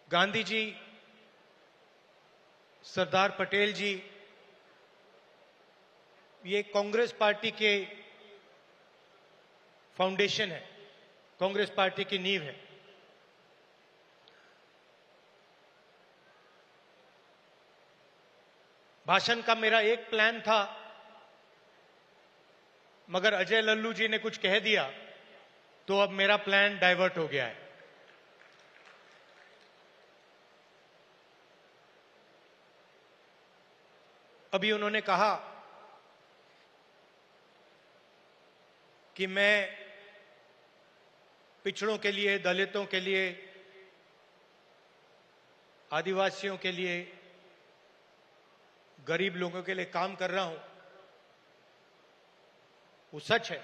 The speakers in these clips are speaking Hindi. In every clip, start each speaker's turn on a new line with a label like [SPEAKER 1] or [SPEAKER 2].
[SPEAKER 1] गांधी जी, सरदार पटेल जी, ये कांग्रेस पार्टी के फाउंडेशन है, कांग्रेस पार्टी की नींव है। भाषण का मेरा एक प्लान था, मगर अजय लल्लू जी ने कुछ कह दिया तो अब मेरा प्लान डाइवर्ट हो गया है। अभी उन्होंने कहा कि मैं पिछड़ों के लिए, दलितों के लिए, आदिवासियों के लिए, गरीब लोगों के लिए काम कर रहा हूं। वो सच है,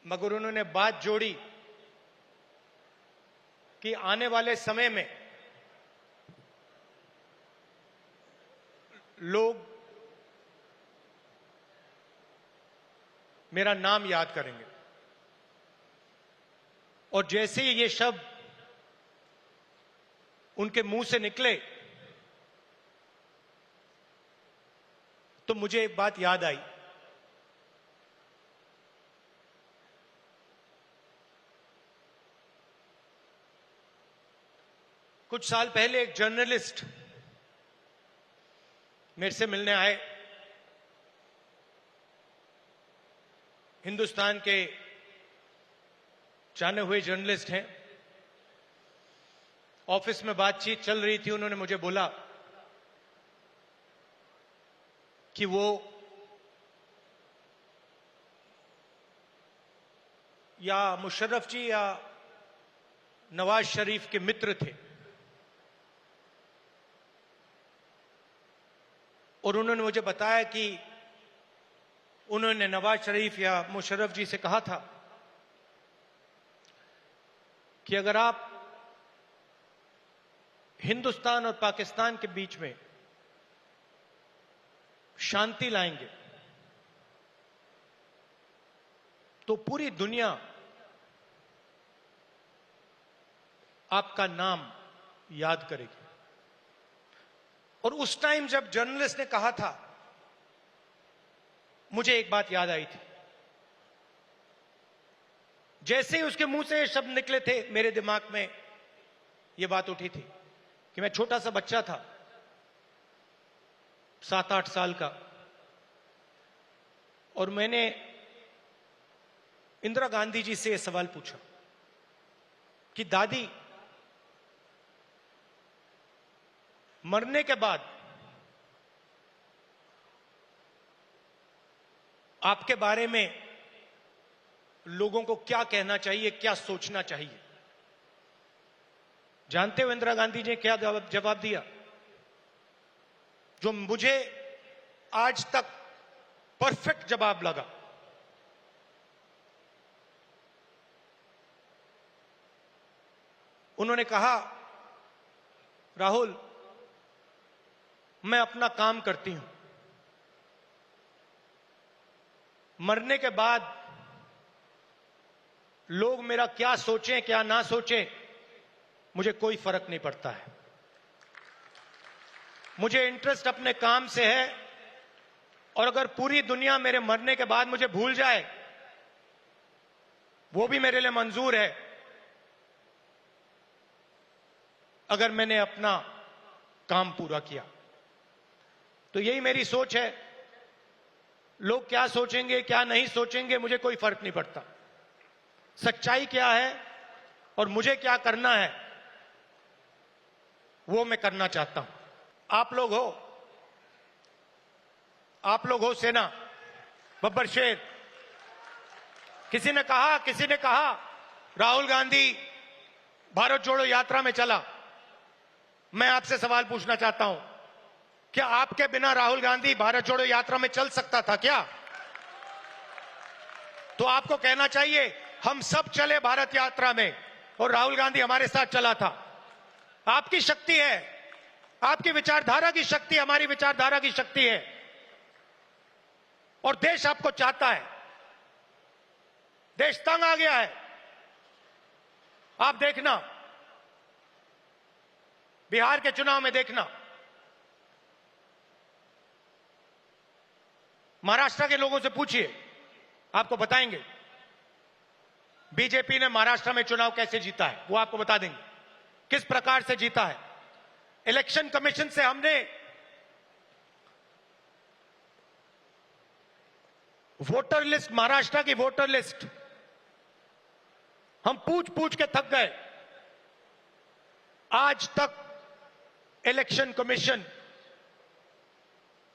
[SPEAKER 1] मगर उन्होंने बात जोड़ी कि आने वाले समय में लोग मेरा नाम याद करेंगे, और जैसे ही ये शब्द उनके मुंह से निकले तो मुझे एक बात याद आई। कुछ साल पहले एक जर्नलिस्ट मेरे से मिलने आए। हिंदुस्तान के जाने हुए जर्नलिस्ट हैं। ऑफिस में बातचीत चल रही थी। उन्होंने मुझे बोला कि वो या मुशर्रफ जी या नवाज शरीफ के मित्र थे, और उन्होंने मुझे बताया कि उन्होंने नवाज शरीफ या मुशर्रफ जी से कहा था कि अगर आप हिंदुस्तान और पाकिस्तान के बीच में शांति लाएंगे तो पूरी दुनिया आपका नाम याद करेगी। और उस टाइम जब जर्नलिस्ट ने कहा था, मुझे एक बात याद आई थी। जैसे ही उसके मुंह से ये शब्द निकले थे, मेरे दिमाग में यह बात उठी थी कि मैं छोटा सा बच्चा था, 7-8 साल का, और मैंने इंदिरा गांधी जी से यह सवाल पूछा कि दादी, मरने के बाद आपके बारे में लोगों को क्या कहना चाहिए, क्या सोचना चाहिए? जानते हो इंदिरा गांधी जी ने क्या जवाब दिया, जो मुझे आज तक परफेक्ट जवाब लगा। उन्होंने कहा, राहुल, मैं अपना काम करती हूं, मरने के बाद लोग मेरा क्या सोचें क्या ना सोचें, मुझे कोई फर्क नहीं पड़ता है। मुझे इंटरेस्ट अपने काम से है, और अगर पूरी दुनिया मेरे मरने के बाद मुझे भूल जाए, वो भी मेरे लिए मंजूर है, अगर मैंने अपना काम पूरा किया। तो यही मेरी सोच है। लोग क्या सोचेंगे क्या नहीं सोचेंगे, मुझे कोई फर्क नहीं पड़ता। सच्चाई क्या है और मुझे क्या करना है, वो मैं करना चाहता हूं। आप लोग हो सेना, बब्बर शेर। किसी ने कहा राहुल गांधी भारत जोड़ो यात्रा में चला। मैं आपसे सवाल पूछना चाहता हूं, क्या आपके बिना राहुल गांधी भारत जोड़ो यात्रा में चल सकता था क्या? तो आपको कहना चाहिए, हम सब चले भारत यात्रा में और राहुल गांधी हमारे साथ चला था। आपकी शक्ति है, आपकी विचारधारा की शक्ति हमारी विचारधारा की शक्ति है, और देश आपको चाहता है। देश तंग आ गया है। आप देखना, बिहार के चुनाव में देखना, महाराष्ट्र के लोगों से पूछिए, आपको बताएंगे बीजेपी ने महाराष्ट्र में चुनाव कैसे जीता है। वो आपको बता देंगे किस प्रकार से जीता है। इलेक्शन कमीशन से हमने वोटर लिस्ट, महाराष्ट्र की वोटर लिस्ट हम पूछ पूछ के थक गए। आज तक इलेक्शन कमीशन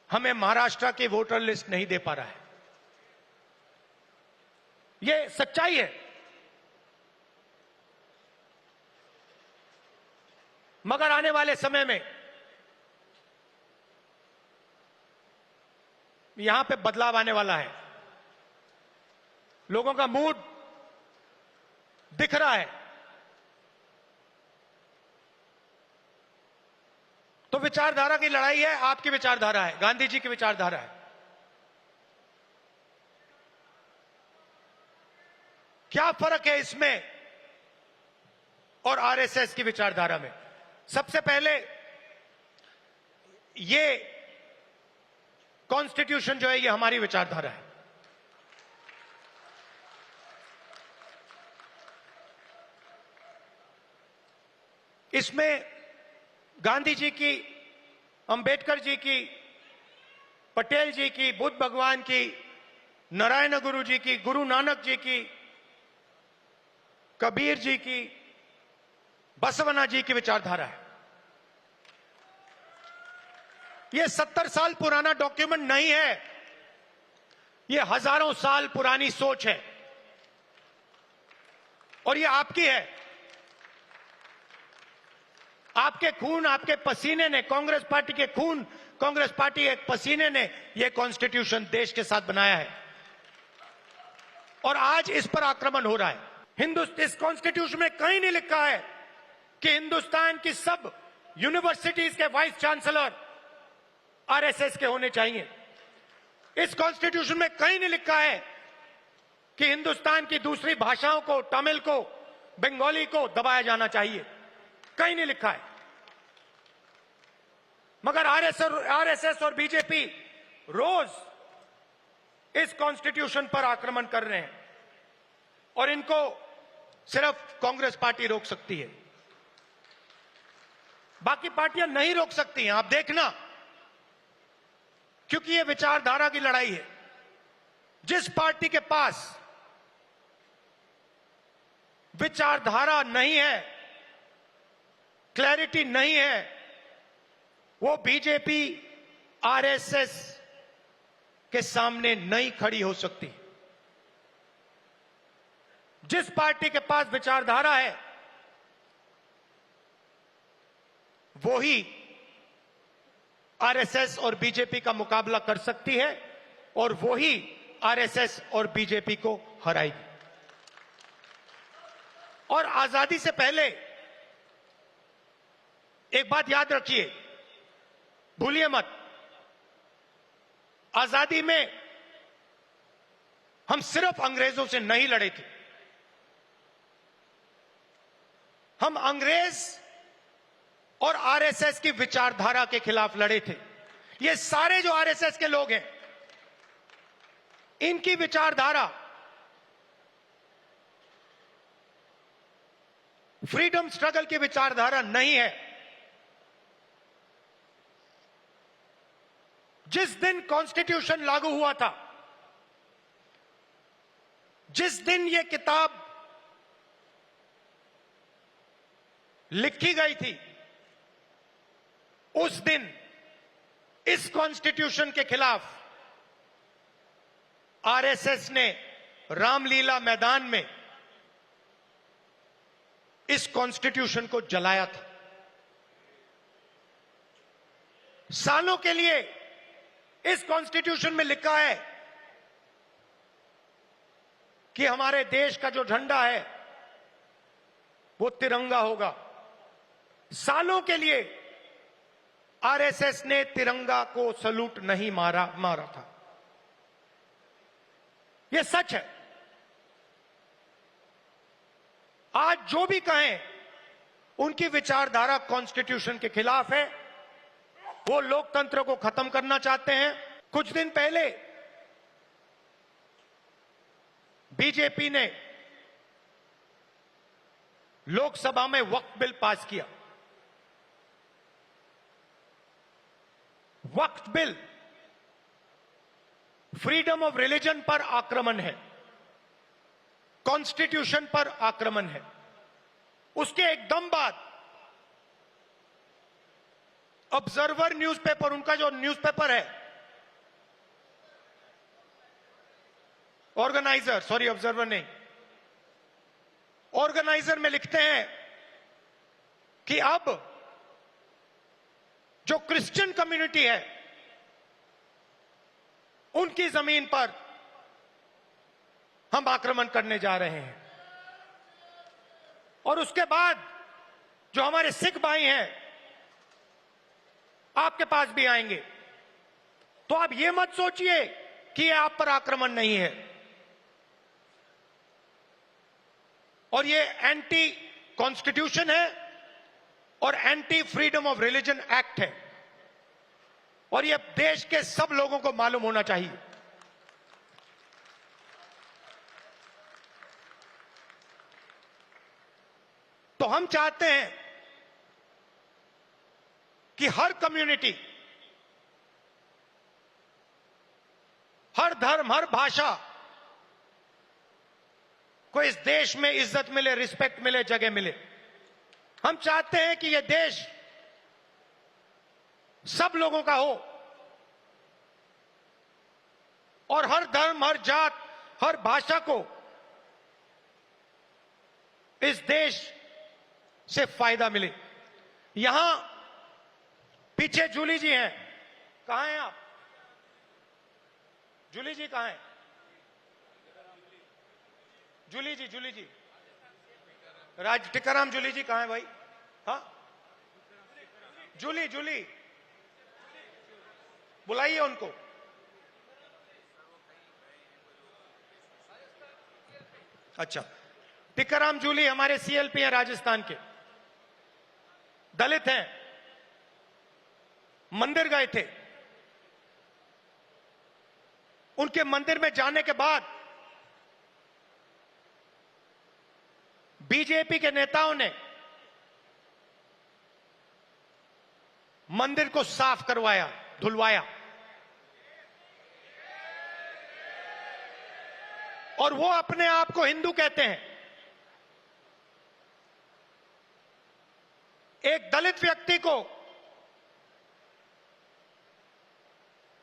[SPEAKER 1] हमें महाराष्ट्र की वोटर लिस्ट नहीं दे पा रहा है। यह सच्चाई है। मगर आने वाले समय में यहां पे बदलाव आने वाला है। लोगों का मूड दिख रहा है। तो विचारधारा की लड़ाई है, आपकी विचारधारा है, गांधी जी की विचारधारा है। क्या फर्क है इसमें और आरएसएस की विचारधारा में? सबसे पहले ये कॉन्स्टिट्यूशन जो है ये हमारी विचारधारा है। इसमें गांधी जी की, अंबेडकर जी की, पटेल जी की, बुद्ध भगवान की, नारायण गुरु जी की, गुरु नानक जी की, कबीर जी की, बसवना जी की विचारधारा है। यह 70 साल पुराना डॉक्यूमेंट नहीं है, यह हजारों साल पुरानी सोच है और यह आपकी है। आपके खून, आपके पसीने ने, कांग्रेस पार्टी के खून, कांग्रेस पार्टी के पसीने ने यह कॉन्स्टिट्यूशन देश के साथ बनाया है और आज इस पर आक्रमण हो रहा है। इस कॉन्स्टिट्यूशन में कहीं नहीं लिखा है कि हिंदुस्तान की सब यूनिवर्सिटीज के वाइस चांसलर आरएसएस के होने चाहिए। इस कॉन्स्टिट्यूशन में कहीं नहीं लिखा है कि हिंदुस्तान की दूसरी भाषाओं को, तमिल को, बंगाली को दबाया जाना चाहिए। कहीं नहीं लिखा है। मगर आरएसएस और बीजेपी रोज इस कॉन्स्टिट्यूशन पर आक्रमण कर रहे हैं और इनको सिर्फ कांग्रेस पार्टी रोक सकती है, बाकी पार्टियां नहीं रोक सकती हैं। आप देखना, क्योंकि यह विचारधारा की लड़ाई है। जिस पार्टी के पास विचारधारा नहीं है, क्लैरिटी नहीं है, वो बीजेपी, आरएसएस के सामने नहीं खड़ी हो सकती। जिस पार्टी के पास विचारधारा है वो ही आरएसएस और बीजेपी का मुकाबला कर सकती है और वो ही आरएसएस और बीजेपी को हराएगी। और आजादी से पहले एक बात याद रखिए, भूलिए मत, आजादी में हम सिर्फ अंग्रेजों से नहीं लड़े थे। हम अंग्रेज और आरएसएस की विचारधारा के खिलाफ लड़े थे। ये सारे जो आरएसएस के लोग हैं, इनकी विचारधारा फ्रीडम स्ट्रगल की विचारधारा नहीं है। जिस दिन कॉन्स्टिट्यूशन लागू हुआ था, जिस दिन यह किताब लिखी गई थी, उस दिन इस कॉन्स्टिट्यूशन के खिलाफ आरएसएस ने रामलीला मैदान में इस कॉन्स्टिट्यूशन को जलाया था। सालों के लिए इस कॉन्स्टिट्यूशन में लिखा है कि हमारे देश का जो झंडा है वो तिरंगा होगा। सालों के लिए आरएसएस ने तिरंगा को सलूट नहीं मारा था। यह सच है। आज जो भी कहें उनकी विचारधारा कॉन्स्टिट्यूशन के खिलाफ है। वो लोकतंत्र को खत्म करना चाहते हैं। कुछ दिन पहले बीजेपी ने लोकसभा में वक्फ बिल पास किया। वक्फ बिल फ्रीडम ऑफ रिलीजन पर आक्रमण है, कॉन्स्टिट्यूशन पर आक्रमण है। उसके एकदम बाद ऑब्जर्वर न्यूज़पेपर, उनका जो न्यूज़पेपर है, ऑर्गेनाइजर, सॉरी ऑब्जर्वर नहीं, ऑर्गेनाइजर में लिखते हैं कि अब जो क्रिश्चियन कम्युनिटी है उनकी जमीन पर हम आक्रमण करने जा रहे हैं। और उसके बाद जो हमारे सिख भाई हैं आपके पास भी आएंगे। तो आप ये मत सोचिए कि ये आप पर आक्रमण नहीं है। और ये एंटी कॉन्स्टिट्यूशन है और anti freedom of religion act है। और ये देश के सब लोगों को मालूम होना चाहिए। तो हम चाहते हैं कि हर कम्युनिटी, हर धर्म, हर भाषा को इस देश में इज्जत मिले, रिस्पेक्ट मिले, जगह मिले। हम चाहते हैं कि यह देश सब लोगों का हो और हर धर्म, हर जात, हर भाषा को इस देश से फायदा मिले। यहां पीछे जूली जी हैं, कहां हैं आप? जूली जी कहां हैं? जूली जी टिकाराम जूली जी कहां है भाई? हाँ, जूली बुलाइए उनको। अच्छा, टिकाराम जूली हमारे सीएलपी हैं, राजस्थान के, दलित हैं, मंदिर गए थे। उनके मंदिर में जाने के बाद बीजेपी के नेताओं ने मंदिर को साफ करवाया, धुलवाया। और वो अपने आप को हिंदू कहते हैं। एक दलित व्यक्ति को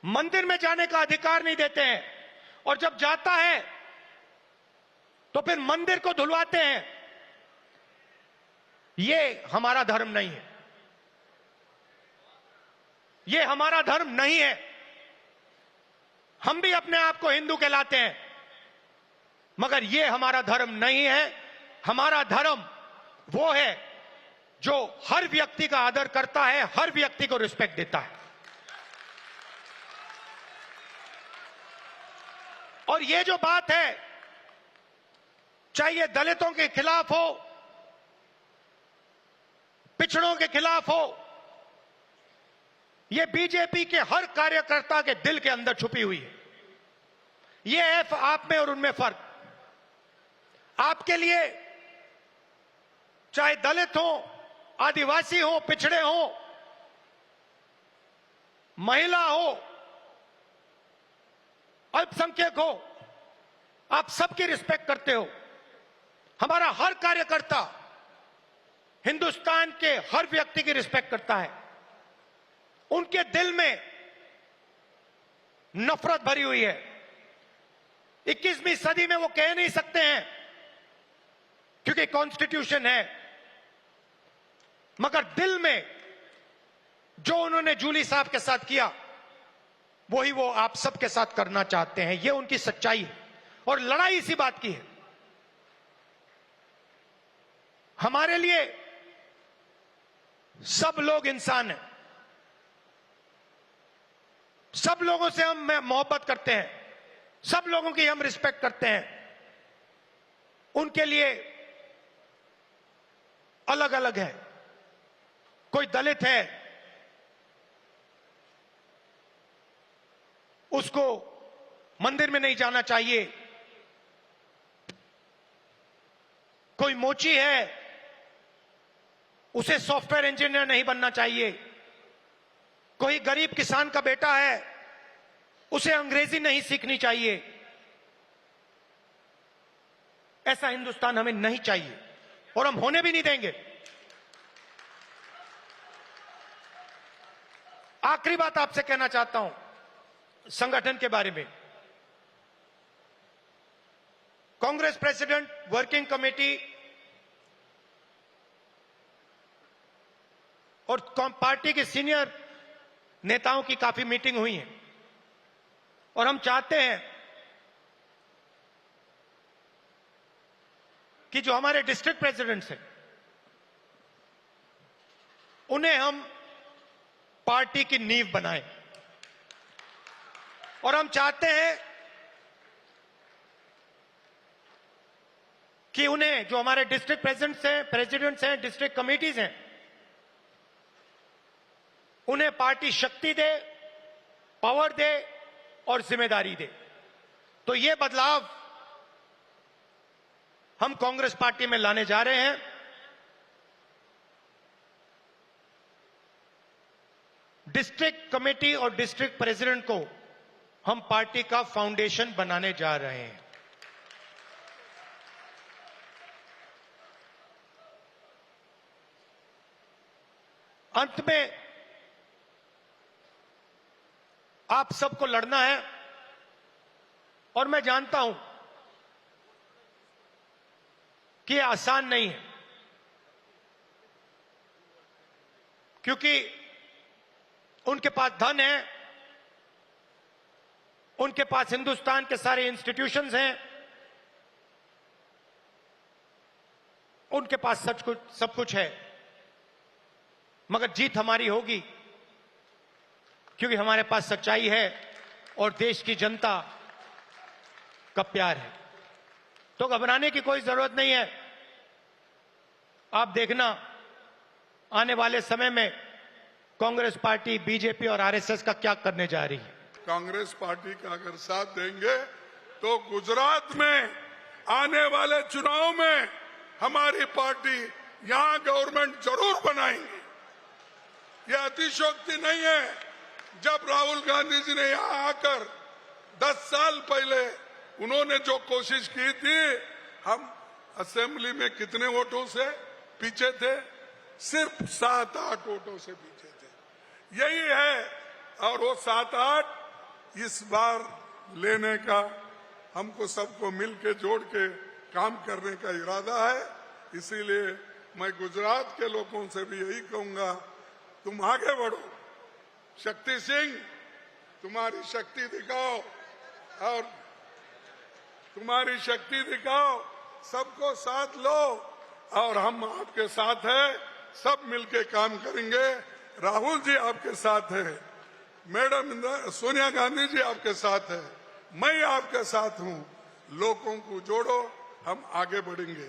[SPEAKER 1] मंदिर में जाने का अधिकार नहीं देते हैं और जब जाता है तो फिर मंदिर को धुलवाते हैं। ये हमारा धर्म नहीं है, ये हमारा धर्म नहीं है। हम भी अपने आप को हिंदू कहलाते हैं, मगर ये हमारा धर्म नहीं है। हमारा धर्म वो है जो हर व्यक्ति का आदर करता है, हर व्यक्ति को रिस्पेक्ट देता है। और ये जो बात है, चाहे ये दलितों के खिलाफ हो, पिछड़ों के खिलाफ हो, ये बीजेपी के हर कार्यकर्ता के दिल के अंदर छुपी हुई है। ये है आप में और उनमें फर्क। आपके लिए चाहे दलित हो, आदिवासी हो, पिछड़े हो, महिला हो, अल्पसंख्यक हो, आप सबकी रिस्पेक्ट करते हो। हमारा हर कार्यकर्ता हिंदुस्तान के हर व्यक्ति की रिस्पेक्ट करता है। उनके दिल में नफरत भरी हुई है। 21वीं सदी में वो कह नहीं सकते हैं क्योंकि कॉन्स्टिट्यूशन है, मगर दिल में जो उन्होंने जूली साहब के साथ किया वही वो आप सबके साथ करना चाहते हैं। ये उनकी सच्चाई है और लड़ाई इसी बात की है। हमारे लिए सब लोग इंसान हैं, सब लोगों से हम मोहब्बत करते हैं, सब लोगों की हम रिस्पेक्ट करते हैं। उनके लिए अलग अलग है। कोई दलित है, उसको मंदिर में नहीं जाना चाहिए। कोई मोची है, उसे सॉफ्टवेयर इंजीनियर नहीं बनना चाहिए। कोई गरीब किसान का बेटा है, उसे अंग्रेजी नहीं सीखनी चाहिए। ऐसा हिंदुस्तान हमें नहीं चाहिए और हम होने भी नहीं देंगे। आखिरी बात आपसे कहना चाहता हूं संगठन के बारे में। कांग्रेस प्रेसिडेंट, वर्किंग कमेटी और पार्टी के सीनियर नेताओं की काफी मीटिंग हुई है और हम चाहते हैं कि जो हमारे डिस्ट्रिक्ट प्रेसिडेंट्स हैं उन्हें हम पार्टी की नींव बनाएं और हम चाहते हैं कि उन्हें, जो हमारे डिस्ट्रिक्ट प्रेसिडेंट्स हैं, डिस्ट्रिक्ट कमेटीज हैं, उन्हें पार्टी शक्ति दे, पावर दे और जिम्मेदारी दे। तो ये बदलाव हम कांग्रेस पार्टी में लाने जा रहे हैं। डिस्ट्रिक्ट कमेटी और डिस्ट्रिक्ट प्रेसिडेंट को हम पार्टी का फाउंडेशन बनाने जा रहे हैं। अंत में आप सबको लड़ना है और मैं जानता हूं कि यह आसान नहीं है, क्योंकि उनके पास धन है, उनके पास हिंदुस्तान के सारे इंस्टीट्यूशंस हैं, उनके पास सब कुछ है। मगर जीत हमारी होगी क्योंकि हमारे पास सच्चाई है और देश की जनता का प्यार है। तो घबराने की कोई जरूरत नहीं है। आप देखना आने वाले समय में कांग्रेस पार्टी, बीजेपी और आरएसएस का क्या करने जा रही है।
[SPEAKER 2] कांग्रेस पार्टी का अगर साथ देंगे तो गुजरात में आने वाले चुनाव में हमारी पार्टी यहां गवर्नमेंट जरूर बनाएंगे। यह अतिशयोक्ति नहीं है। जब राहुल गांधी जी ने यहां आकर 10 साल पहले उन्होंने जो कोशिश की थी, हम असेंबली में कितने वोटों से पीछे थे? सिर्फ 7-8 वोटों से पीछे थे। यही है और वो 7-8 इस बार लेने का हमको सबको मिलके जोड़ के काम करने का इरादा है। इसीलिए मैं गुजरात के लोगों से भी यही कहूंगा, तुम आगे बढ़ो। शक्ति सिंह, तुम्हारी शक्ति दिखाओ और तुम्हारी शक्ति दिखाओ, सबको साथ लो और हम आपके साथ हैं। सब मिलके काम करेंगे। राहुल जी आपके साथ है, मैडम सोनिया गांधी जी आपके साथ है, मैं आपके साथ हूं। लोगों को जोड़ो, हम आगे बढ़ेंगे।